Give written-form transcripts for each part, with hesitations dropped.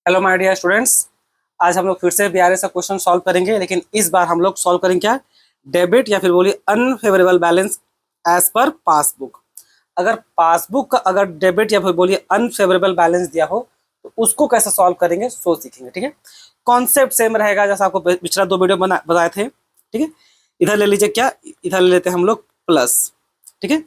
Hello my dear students. आज हम लोग फिर से बीआरएस का क्वेश्चन सॉल्व करेंगे, लेकिन इस बार हम लोग सॉल्व करेंगे क्या, डेबिट या फिर बोलिए अनफेवरेबल बैलेंस एज पर पासबुक। अगर पासबुक का अगर डेबिट या फिर बोलिए अनफेवरेबल बैलेंस दिया हो तो उसको कैसे सॉल्व करेंगे सो सीखेंगे। ठीक है, कॉन्सेप्ट सेम रहेगा जैसा आपको पिछला दो वीडियो बताए थे। ठीक है, इधर ले लीजिए क्या, इधर ले लेते हैं हम लोग प्लस। ठीक है,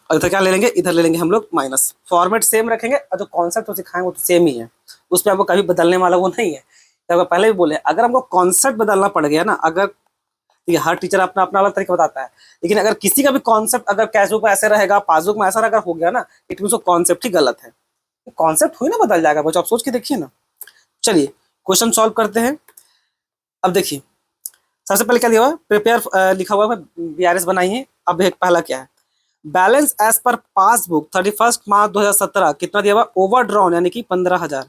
और इधर क्या ले लेंगे, इधर ले लेंगे हम लोग माइनस। फॉर्मेट सेम रखेंगे और जो कॉन्सेप्ट तो सिखाएंगे वो तो सेम ही है, उसमें आपको कभी बदलने वाला वो नहीं है। तो आपको पहले भी बोले, अगर हमको कॉन्सेप्ट बदलना पड़ गया ना, अगर ठीक है, हर टीचर अपना अपना अलग तरीका बताता है, लेकिन अगर किसी का भी कॉन्सेप्ट अगर कैशबुक में ऐसे रहेगा, पासबुक में ऐसा अगर हो गया ना, इट मीन कॉन्सेप्ट ही गलत है। कॉन्सेप्ट हुई ना बदल जाएगा बच्चों, आप सोच के देखिए ना। चलिए क्वेश्चन सॉल्व करते हैं। अब देखिए, सबसे पहले क्या दिया हुआ है, प्रिपेयर लिखा हुआ है, बीआरएस बनाइए। अब एक पहला क्या है, बैलेंस एज पर पासबुक 31 मार्च 2017 कितना दिया हुआ, ओवरड्रॉन यानी कि 15,000।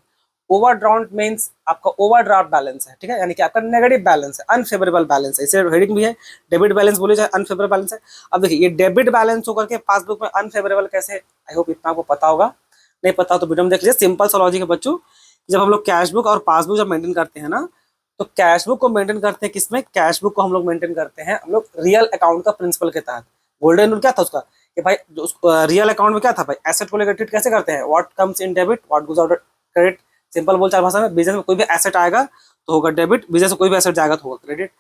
ओवरड्रॉन मीन्स आपका ओवरड्राफ्ट बैलेंस है। ठीक है, यानी कि आपका नेगेटिव बैलेंस है, अनफेवरेबल बैलेंस है। इसे हेडिंग भी है, डेबिट बैलेंस बोले जाए, अनफेवरेबल बैलेंस है। अब देखिए, ये डेबिट बैलेंस होकर के पासबुक में अनफेवरेबल कैसे, आई होप इतना आपको पता होगा। नहीं पता तो वीडियो में देख लीजिए, सिंपल सा लॉजिक है बच्चों। जब हम लोग कैश बुक और पासबुक जब मेंटेन करते हैं ना, तो कैश बुक को मेंटेन करते हैं किसमें, कैश बुक को हम लोग मेंटेन करते हैं हम लोग रियल अकाउंट का प्रिंसिपल के तहत। गोल्डन रूल क्या था उसका कि भाई रियल अकाउंट में क्या था भाई, एसेट को लेकर ट्रीट कैसे करते हैं, what comes in debit what goes out credit. Simple बोल चार भाषा में, बिजनेस में कोई भी एसेट आएगा तो होगा डेबिट, बिजनेस में कोई भी एसेट जाएगा तो होगा क्रेडिट।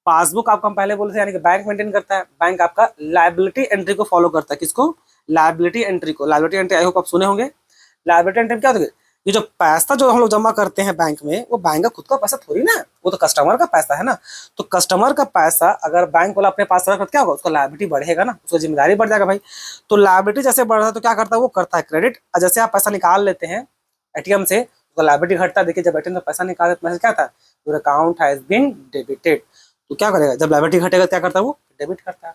पासबुक आपको हम पहले बोले थे, यानी कि बैंक मेंटेन करता है, बैंक आपका लायबिलिटी एंट्री को फॉलो करता है। किसको, लायबिलिटी एंट्री को। लायबिलिटी एंट्री आई होप आप सुने होंगे। लायबिलिटी एंट्री क्या होती है, ये जो पैसा जो हम लोग जमा करते हैं बैंक में, वो बैंक का खुद का पैसा थोड़ी ना है, वो तो कस्टमर का पैसा है ना। तो कस्टमर का पैसा अगर बैंक वाला अपने पास रखता है, क्या होगा, उसका लायबिलिटी बढ़ेगा ना, उसका जिम्मेदारी बढ़ जाएगा भाई। तो लायबिलिटी जैसे बढ़ रहा है तो क्या करता है, वो करता है क्रेडिट। और जैसे आप पैसा निकाल लेते हैं एटीएम से, उसका लायबिलिटी घटता है। देखिए, जब एटीएम से पैसा निकालते तो मैसेज क्या था, your account has been debited. तो क्या करेगा, जब लायबिलिटी घटेगा क्या करता है, वो डेबिट करता है।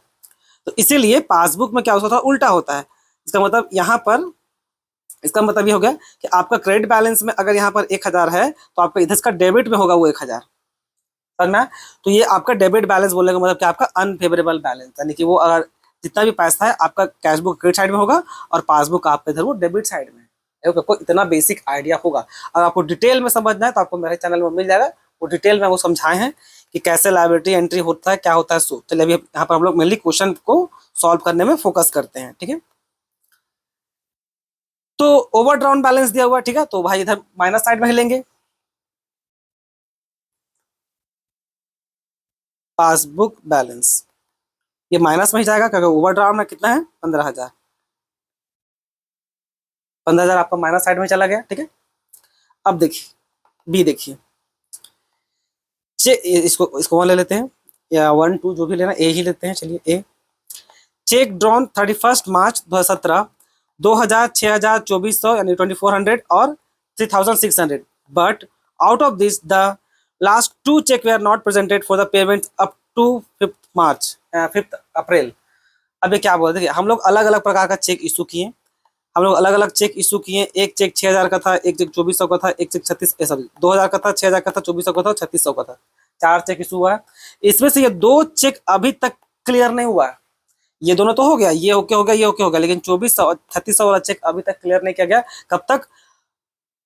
तो इसीलिए पासबुक में क्या होता है, उल्टा होता है। इसका मतलब यहाँ पर, इसका मतलब ये हो गया कि आपका क्रेडिट बैलेंस में अगर यहाँ पर 1,000 है तो आपका इधर का डेबिट में होगा वो 1,000। समझना। तो ये आपका डेबिट बैलेंस बोलने का मतलब क्या, आपका अनफेवरेबल बैलेंस, यानी कि वो अगर जितना भी पैसा है आपका कैश बुक क्रेडिट साइड में होगा और पासबुक आपका इधर वो डेबिट साइड में है। आपको इतना बेसिक आइडिया होगा। अगर आपको डिटेल में समझना है तो आपको मेरे चैनल में मिल जाएगा, वो डिटेल में वो समझाए हैं कि कैसे लायबिलिटी एंट्री होता है, क्या होता है। सो चलिए अभी यहाँ पर हम लोग मेनली क्वेश्चन को सॉल्व करने में फोकस करते हैं। ठीक है, तो ओवरड्राउन बैलेंस दिया हुआ है। ठीक है, तो भाई इधर माइनस साइड में ही लेंगे, पासबुक बैलेंस ये माइनस में ही जाएगा क्योंकि ओवरड्राउन में कितना है, 15,000। 15,000 आपका माइनस साइड में चला गया। ठीक है, अब देखिए बी, देखिए इसको इसको 1 ले लेते हैं, या 1 2 जो भी लेना, ए ही लेते हैं। चलिए ए, चेक ड्रॉन 31 मार्च 2017, 2,000, 6,000, 2,400 यानी 2,400 और 3,600, but out of this the last 2 check we are not presented for the payment up to 5 April. अब ये क्या बोल रहे, हम लोग अलग अलग प्रकार का चेक इशू किए, हम लोग अलग अलग चेक इशू किए। एक चेक 6,000 का था, एक चेक 2,400 का था, एक चेक 2,000 का था, 6,000 का था, 2,400 का था, 3,600 का था। 4 चेक इशू हुआ है। इसमें से ये 2 चेक अभी तक क्लियर नहीं हुआ है। ये दोनों तो हो गया, ये ओके हो गया, ये ओके हो गया, लेकिन 2,400 और 3,600 वाला चेक अभी तक क्लियर नहीं किया गया। कब तक,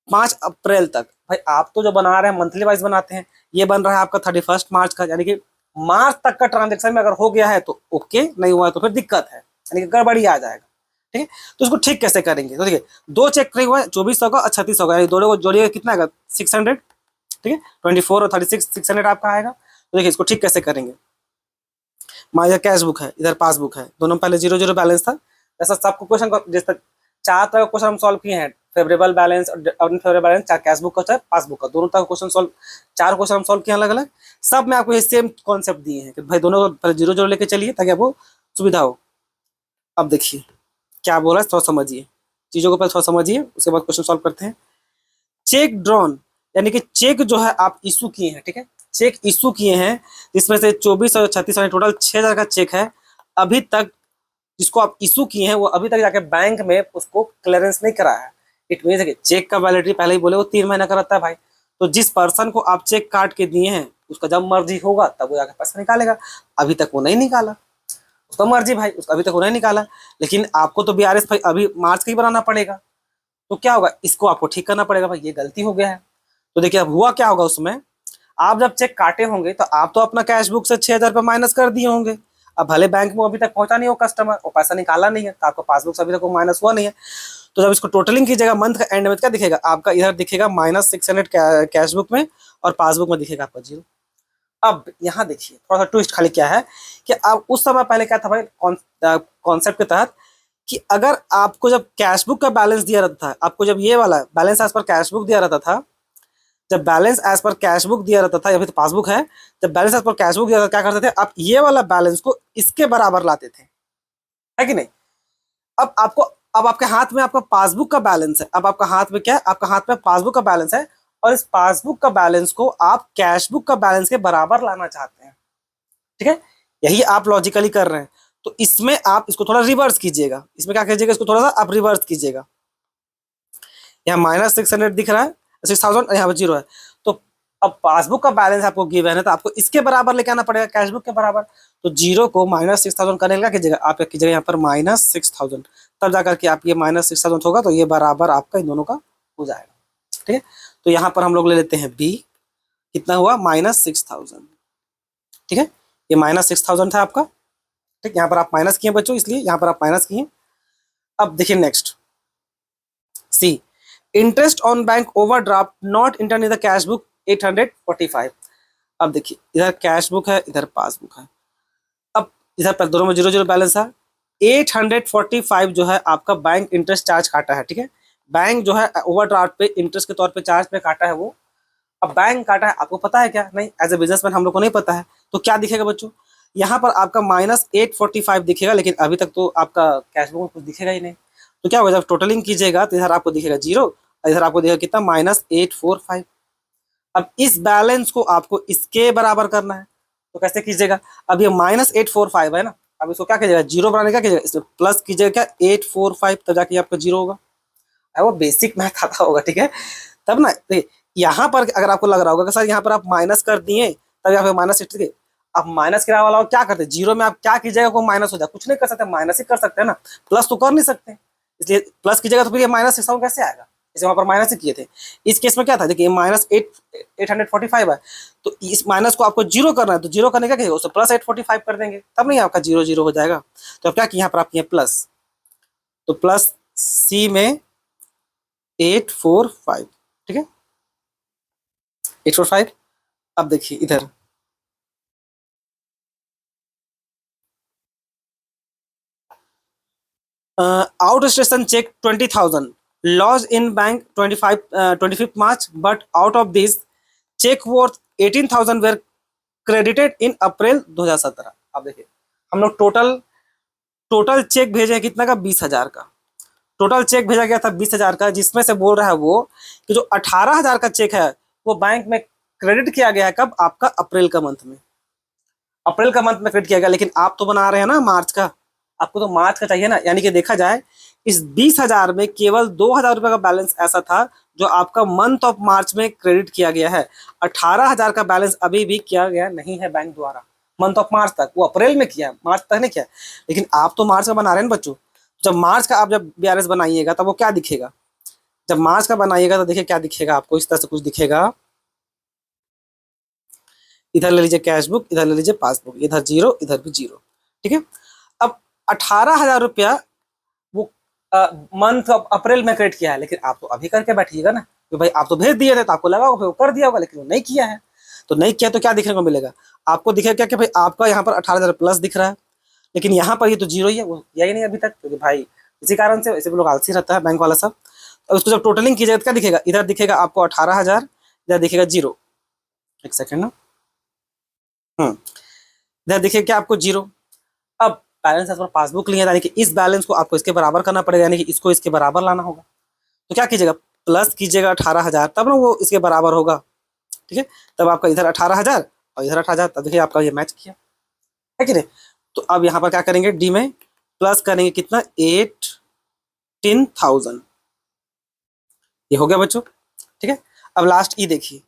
5 अप्रैल तक। भाई आप तो जो बना रहे हैं मंथली वाइज बनाते हैं, ये बन रहा है आपका 31 मार्च का, यानी कि मार्च तक का ट्रांजेक्शन में अगर हो गया है तो ओके, नहीं हुआ है तो फिर दिक्कत है, यानी कि गड़बड़ी आ जाएगा। ठीक है, तो इसको ठीक कैसे करेंगे, तो देखिए 2 चेक क्लियर हुआ है, 2,400 का और 3,600 का, दोनों को जोड़िएगा कितना आएगा, 600। ठीक है, 24 और 36 600 आपका आएगा। तो देखिए इसको ठीक कैसे करेंगे, इधर कैश बुक है, इधर पासबुक है, दोनों पहले 0 0 बैलेंस था। ऐसा सबको क्वेश्चन जिस तक 4 तरह का क्वेश्चन हम सॉल्व किए हैं, फेवरेबल बैलेंस और अनफेवरेबल बैलेंस, चाहे कैश बुक का चाहे पासबुक का, दोनों तरह क्वेश्चन सॉल्व, 4 क्वेश्चन हम सॉल्व किए अलग अलग। सब में आपको ये सेम कॉन्सेप्ट दिए हैं कि भाई दोनों को पहले 0 0 लेके चलिए ताकि आपको सुविधा हो। अब देखिए क्या बोला है, थोड़ा समझिए, चीजों को पहले थोड़ा समझिए, उसके बाद क्वेश्चन सॉल्व करते हैं। चेक ड्रॉन यानी कि चेक जो है आप इशू किए हैं, ठीक है, चेक इशू किए हैं, जिसमें से 24 और 36 टोटल 6,000 का चेक है। अभी तक जिसको आप इशू किए हैं वो अभी तक जाके बैंक में उसको क्लियरेंस नहीं करा है। इट मीन है चेक का वैलिडिटी पहले ही बोले वो 3 महीना का रहता है भाई। तो जिस पर्सन को आप चेक काट के दिए हैं उसका जब मर्जी होगा तब वो जाके पैसा निकालेगा। अभी तक वो नहीं निकाला, उसका मर्जी भाई, उसका अभी तक वो नहीं निकाला, लेकिन आपको तो बीआरएस भाई अभी मार्च का ही बनाना पड़ेगा। तो क्या होगा, इसको आपको ठीक करना पड़ेगा, भाई ये गलती हो गया है। तो देखिए अब हुआ क्या होगा उसमें, आप जब चेक काटे होंगे तो आप तो अपना कैश बुक से 6,000 रुपये माइनस कर दिए होंगे। अब भले बैंक में अभी तक पहुंचा नहीं हो कस्टमर, वो पैसा निकाला नहीं है, तो आपका पासबुक से अभी तक वो माइनस हुआ नहीं है। तो जब इसको टोटलिंग कीजिएगा मंथ का एंड में क्या दिखेगा आपका, इधर दिखेगा -600 कैश बुक में, और पासबुक में दिखेगा आपका 0। अब यहाँ देखिए थोड़ा सा ट्विस्ट खाली क्या है कि अब उस समय पहले क्या था भाई, कॉन्सेप्ट के तहत, कि अगर आपको जब कैश बुक का बैलेंस दिया रहता था, आपको जब ये वाला बैलेंस एज पर कैश बुक दिया रहता था, जब बैलेंस एज पर कैश बुक दिया रहता था, या फिर पासबुक है, जब बैलेंस एज पर कैश बुक दिया था, क्या करते थे आप, ये वाला बैलेंस को इसके बराबर लाते थे, है कि नहीं। अब आपको, अब आपके हाथ में आपका पासबुक का बैलेंस है, अब आपका हाथ में क्या है, आपका हाथ में पासबुक का बैलेंस है, और इस पासबुक का बैलेंस को आप कैश बुक का बैलेंस के बराबर लाना चाहते हैं, ठीक है, यही आप लॉजिकली कर रहे हैं। तो इसमें आप इसको थोड़ा रिवर्स कीजिएगा, इसमें क्या कीजिएगा, इसको थोड़ा सा आप रिवर्स कीजिएगा। यहाँ -600 दिख रहा है, 6,000, यहाँ पर 0 है, तो अब पासबुक का बैलेंस आपको गिवन है, तो आपको इसके बराबर लेके आना पड़ेगा, कैश बुक के बराबर। तो 0 को -6,000 करने का कीजिएगा, आप क्या कीजिएगा यहाँ पर -6,000, तब जाकर के आप ये -6,000 होगा, तो ये बराबर आपका इन दोनों का हो जाएगा, ठीक है। तो यहाँ पर हम लोग ले लेते हैं बी, कितना हुआ -6,000, ठीक है, ये -6,000 था आपका, ठीक, यहाँ पर आप माइनस किए बच्चों, इसलिए यहाँ पर आप माइनस किए। अब देखिए next C, interest on bank overdraft not entered in the cash book 845। अब देखिए इधर कैश बुक है, इधर पासबुक है, अब इधर पर दोनों में 0 0 बैलेंस है, 845 जो है आपका बैंक इंटरेस्ट चार्ज काटा है, ठीक है, बैंक जो है ओवरड्राफ्ट पे इंटरेस्ट के तौर पे चार्ज पे काटा है वो। अब बैंक काटा है, आपको पता है क्या, नहीं, एज ए बिजनेसमैन हम लोग को नहीं पता है, तो क्या दिखेगा बच्चों, यहाँ पर आपका -845 दिखेगा, लेकिन अभी तक तो आपका कैश बुक में कुछ दिखेगा ही नहीं। तो क्या होगा, जब टोटलिंग कीजिएगा तो इधर आपको दिखेगा 0, और इधर आपको दिखेगा कितना -845। अब इस बैलेंस को आपको इसके बराबर करना है, तो कैसे कीजिएगा, अब ये -845 है ना, अब इसको क्या कीजिएगा, 0 बनाने का कीजिएगा, इसमें प्लस कीजिएगा क्या 845, तब जाके आपका 0 होगा। वो बेसिक मैथ आता होगा, ठीक है, तब ना। यहाँ पर अगर आपको लग रहा होगा कि सर यहाँ पर आप माइनस कर दिए, तब यहाँ पे -8, आप माइनस किराया वाला क्या करते हैं, 0 में आप क्या कीजिएगा, को माइनस हो जाए, कुछ नहीं कर सकते, माइनस ही कर सकते हैं ना, प्लस तो कर नहीं सकते, इसलिए प्लस कीजिएगा, तो फिर ये -6 कैसे आएगा, जैसे वहाँ पर माइनस ही किए थे। इस केस में क्या था, देखिए -845 है, तो इस माइनस को आपको 0 करना है, तो 0 करने का क्या, उससे +845 कर देंगे, तब नहीं आपका 0 0 हो जाएगा। तो अब क्या किया, यहाँ पर आप किए प्लस, तो प्लस सी में 845, ठीक है, 845। अब देखिए इधर outstation cheque 20,000 lodged in bank 25 March, but out of this cheque worth 18,000 were credited in April 2017। अब देखिए हम लोग टोटल टोटल चेक भेजे कितना का, 20,000 का टोटल चेक भेजा गया था, 20,000 का, जिसमें से बोल रहा है वो कि जो 18,000 का चेक है वो बैंक में क्रेडिट किया गया है, कब, आपका अप्रैल का मंथ में, अप्रैल का मंथ में क्रेडिट किया गया, लेकिन आप तो बना रहे हैं ना मार्च का, आपको तो मार्च का चाहिए ना, यानी कि देखा जाए इस 20,000 में केवल 2,000 रुपये का बैलेंस ऐसा था जो आपका मंथ ऑफ मार्च में क्रेडिट किया गया है, 18,000 का बैलेंस अभी भी किया गया नहीं है बैंक द्वारा मंथ ऑफ मार्च तक, वो अप्रैल में किया है, मार्च तक नहीं किया। लेकिन आप तो मार्च का बना रहे हैं बच्चों, जब मार्च का आप जब BRS बनाइएगा तब वो क्या दिखेगा, जब मार्च का बनाइएगा तो देखिए क्या दिखेगा आपको, इस तरह से कुछ दिखेगा, इधर ले लीजिए कैश बुक, इधर ले लीजिए पासबुक, इधर 0 इधर भी 0, ठीक है। अब 18,000 रुपया वो मंथ ऑफ अप्रैल में क्रेडिट किया है, लेकिन आप तो अभी करके बैठिएगा ना, तो भाई आप तो भेज दिए थे, तो आपको लगा होगा वो कर दिया होगा, लेकिन वो नहीं किया है, तो नहीं किया तो क्या दिखने को मिलेगा, आपको दिखेगा क्या कि भाई आपका यहाँ पर 18,000 प्लस दिख रहा है, लेकिन यहाँ पर ये तो 0 ही है, वो यही नहीं अभी तक, क्योंकि भाई इसी कारण से वैसे भी लोग आलसी रहता है बैंक वाला सब। तो उसको जब टोटलिंग कीजिएगा तो क्या दिखेगा, इधर दिखेगा आपको 18,000, इधर दिखेगा 0, एक सेकेंड ना, इधर देखिए क्या आपको 0। अब बैलेंस एज पर पासबुक लिए, यानी कि इस बैलेंस को आपको इसके बराबर करना पड़ेगा, यानी कि इसको इसके बराबर लाना होगा, तो क्या कीजिएगा, प्लस कीजिएगा 18,000, तब ना वो इसके बराबर होगा, ठीक है, तब आपका इधर 18,000 और इधर 18,000, तब देखिए आपका ये मैच किया है कि नहीं। तो अब यहाँ पर क्या करेंगे, डी में प्लस करेंगे कितना, 18,000, ये हो गया बच्चों, ठीक है। अब लास्ट ई देखिए,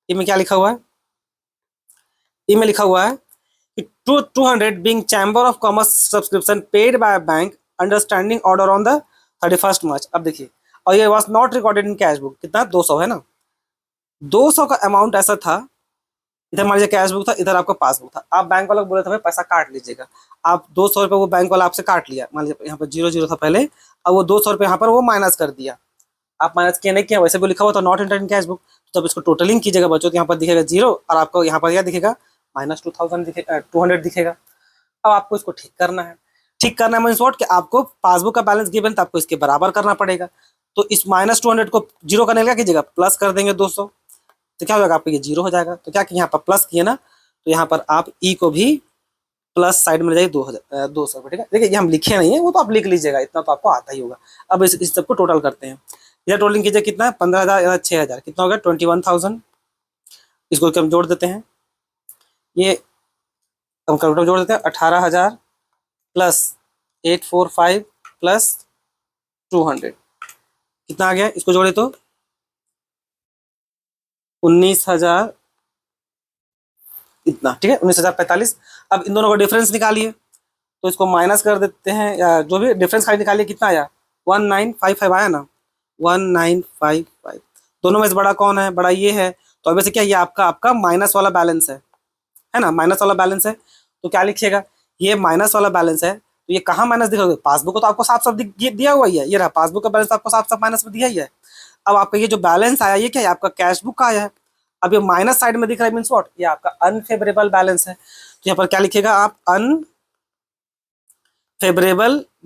ई में क्या लिखा हुआ है, ई में लिखा हुआ है कि 200 being Chamber of Commerce subscription paid by a bank understanding order on the 31st March। अब देखिए और ये was not recorded in cash book, कितना 200 है ना, 200 का अमाउंट ऐसा था, इधर मान लीजिए कैश बुक था, इधर आपका पासबुक था, आप बैंक वाला को बोले थे भाई पैसा काट लीजिएगा, आप 200 रुपये वो बैंक वाला आपसे काट लिया, मान लीजिए यहाँ पर 0 0 था पहले, अब वो 200 रुपये यहाँ पर वो माइनस कर दिया, आप माइनस किया नहीं किया, वैसे भी लिखा हुआ था not enter in cash book, तो जब इसको टोटलिंग कीजिएगा बच्चों तो यहाँ पर दिखेगा 0 और आपको यहाँ पर क्या दिखेगा -2000 दिखेगा, 200 दिखेगा। अब आपको इसको ठीक करना है, ठीक करना है मीन्स व्हाट कि आपको पासबुक का बैलेंस गिवन तो आपको इसके बराबर करना पड़ेगा, तो इस -200 को 0 करने क्या कीजिएगा प्लस कर देंगे 200, तो क्या हो जाएगा आपका ये 0 हो जाएगा, तो क्या कि यहाँ पर प्लस किए ना, तो यहाँ पर आप ई को भी प्लस साइड में जाइए 200 ठीक है, देखिए ये हम लिखे नहीं है, वो तो आप लिख लीजिएगा, इतना तो आपको आता ही होगा। अब इस सबको टोटल करते हैं, इधर टोटलिंग कीजिए कितना है 15,000, इधर 6,000, कितना हो गया 21,000, इसको हम जोड़ देते हैं, ये हम कैलकुलेटर जोड़ देते हैं 18,000 प्लस 845 प्लस 200 कितना आ गया, इसको जोड़े तो 19,000 इतना, ठीक है 19,045। अब इन दोनों का डिफरेंस निकालिए, तो इसको माइनस कर देते हैं, या जो भी डिफरेंस खाली निकालिए, कितना आया 1955 आया ना, 1955, दोनों में से बड़ा कौन है, बड़ा ये है, तो अब से क्या ये आपका माइनस वाला बैलेंस है ना, माइनस वाला बैलेंस है, तो क्या लिखिएगा ये माइनस वाला बैलेंस है, तो ये कहाँ माइनस दिखा, पासबुक को तो आपको साफ साफ दिया हुआ ही है, ये रहा पासबुक का बैलेंस आपको साफ साफ माइनस में दिया ही है। अब आपका ये जो बैलेंस आया ये क्या है, आपका कैश बुक का आया है, अब ये माइनस साइड में दिख रहा है मीन्स व्हाट, ये आपका अनफेवरेबल बैलेंस है, तो यहाँ पर क्या लिखिएगा आप अनफेवरेबल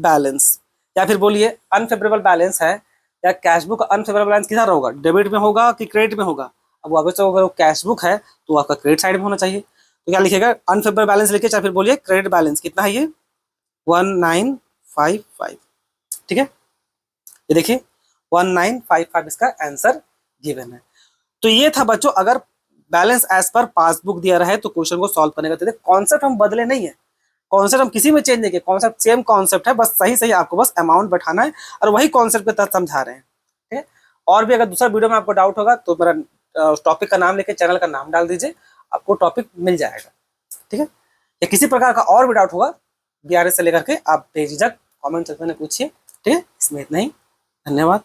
बैलेंस, या फिर बोलिए अनफेवरेबल बैलेंस है, या कैश बुक अनफेवरेबल बैलेंस किधर होगा, डेबिट में होगा कि क्रेडिट में होगा, अब वापस से अगर वो कैश बुक है तो आपका क्रेडिट साइड में होना चाहिए, तो क्या लिखिएगा अनफेवरेबल बैलेंस लिखिए, चाहे फिर बोलिए क्रेडिट बैलेंस, कितना है ये 1955, ठीक है, ये देखिए 1955 इसका आंसर गिवन है। तो ये था बच्चों, अगर बैलेंस एज पर पासबुक दिया रहे तो क्वेश्चन को सॉल्व करने का, कॉन्सेप्ट हम बदले नहीं है, कॉन्सेप्ट हम किसी में चेंज नहीं किए, कॉन्सेप्ट सेम कॉन्सेप्ट है, बस सही सही आपको बस अमाउंट बैठाना है और वही कॉन्सेप्ट के तहत समझा रहे हैं, ठीक है। और भी अगर दूसरा वीडियो में आपको डाउट होगा तो मेरा टॉपिक का नाम लेके चैनल का नाम डाल दीजिए, आपको टॉपिक मिल जाएगा, ठीक है। या किसी प्रकार का और भी डाउट होगा BRS से लेकर के आप बेझिझक कमेंट सेक्शन में पूछिए, ठीक है। इसमें इतना ही, धन्यवाद।